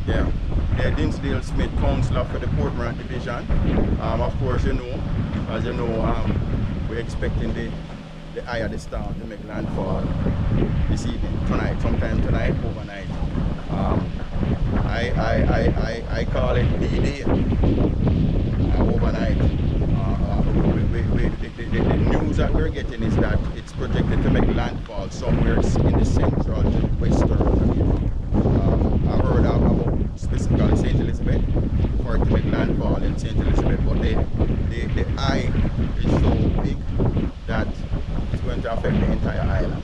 Yeah. Yeah, Dinsdale Smith, Councilor for the Port Morant Division. Of course, as you know, we're expecting the eye of the storm to make landfall this evening, sometime tonight, overnight. I call it D-Day, overnight. The news that we're getting is that it's projected to make landfall somewhere in the central to western Jamaica. I heard about specifically St. Elizabeth, for it to make landfall in St. Elizabeth, but the eye is so big that it's going to affect the entire island.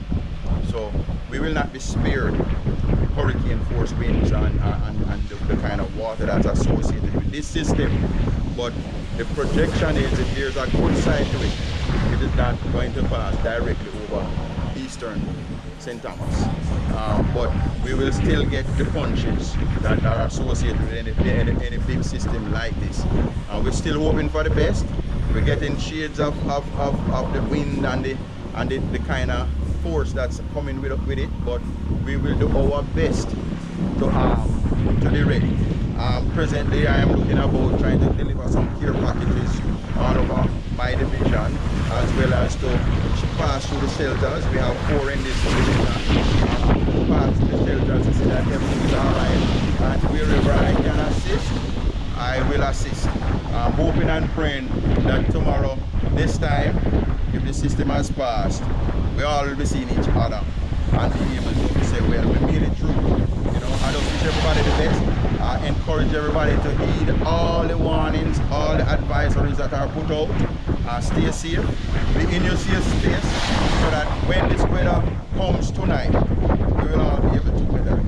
So we will not be spared hurricane force winds and the kind of water that's associated with this system. But the projection is if there's a good side to it, it is not going to pass directly over eastern St. Thomas. But we will still get the punches that are associated with any big system like this. We're still hoping for the best. We're getting shades of the wind and the kind of force that's coming with it, but we will do our best to be ready. Presently, I am looking about trying to deliver some care packages all over my division, as well as to pass through the shelters. We have 4 in this division. Pass through the shelters to see that everything is alright, and wherever I can assist, I will assist. I'm hoping and praying that tomorrow, this time, if the system has passed, we all will be seeing each other and be able to say, well, we made it through. I just wish everybody the best. I encourage everybody to heed all the warnings, all the advisories that are put out. Stay safe, be in your safe space, so that when this weather comes tonight, we will all be able to weather it.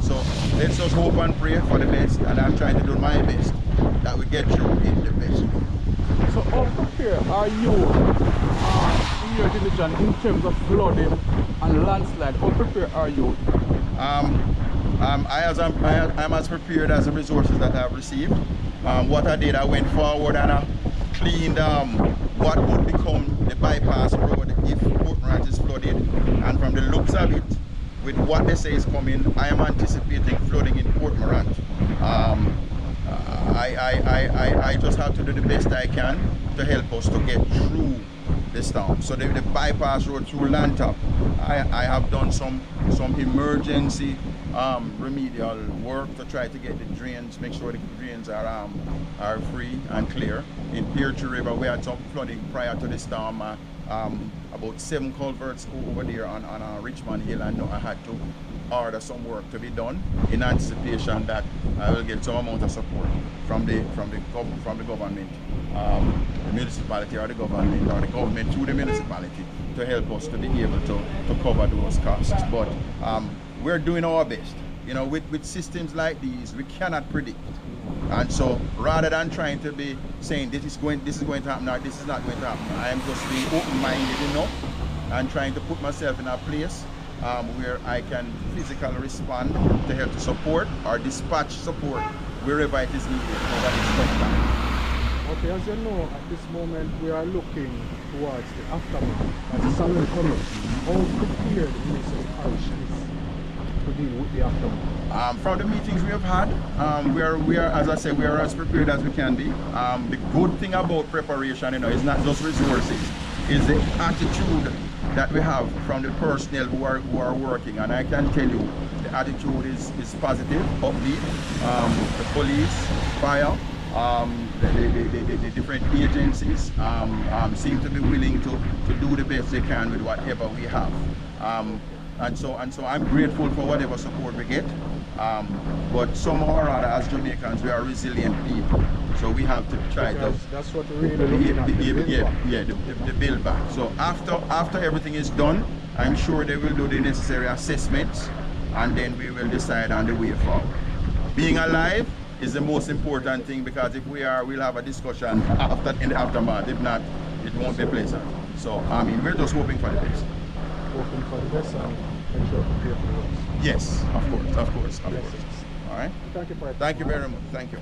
So let's just hope and pray for the best, and I'm trying to do my best that we get through it the best. So how prepared are you in your division in terms of flooding and landslide? How prepared are you? I'm as prepared as the resources that I've received. What I did, I went forward and I cleaned what would become the bypass road if Port Morant is flooded. And from the looks of it, with what they say is coming, I am anticipating flooding in Port Morant. I just have to do the best I can to help us to get through this town. So the bypass road through Lantop, I have done some emergency remedial work to try to get the drains, make sure the drains are free and clear. In Peartree River, we had some flooding prior to the storm. About 7 culverts over there on Richmond Hill, and I had to order some work to be done in anticipation that I will get some amount of support from the government, the municipality or the government through the municipality to help us to be able to cover those costs. But we're doing our best. With systems like these, we cannot predict. And so rather than trying to be saying this is going to happen or this is not going to happen, I am just being open-minded enough and trying to put myself in a place where I can physically respond to help to support or dispatch support wherever it is needed over this tough time. Okay, as you know, at this moment we are looking towards the aftermath as the summer coming. How prepared the Minister of Parish is to deal with the aftermath? From the meetings we have had, we are, as I said, we are as prepared as we can be. The good thing about preparation, is not just resources, is the attitude that we have from the personnel who are working. And I can tell you, the attitude is positive, upbeat. The police, fire, the different agencies seem to be willing to do the best they can with whatever we have. And so I'm grateful for whatever support we get. But somehow or other, as Jamaicans, we are resilient people. So we have to try to. That's what we're really looking at. The build back. So after everything is done, I'm sure they will do the necessary assessments, and then we will decide on the way forward. Being alive is the most important thing, because if we are, we'll have a discussion in the aftermath. If not, it won't be pleasant. So we're just hoping for the best. Hoping for the best and make sure to prepare for the worst. Yes, of course. All right. Thank you for it. Thank you very much. Thank you.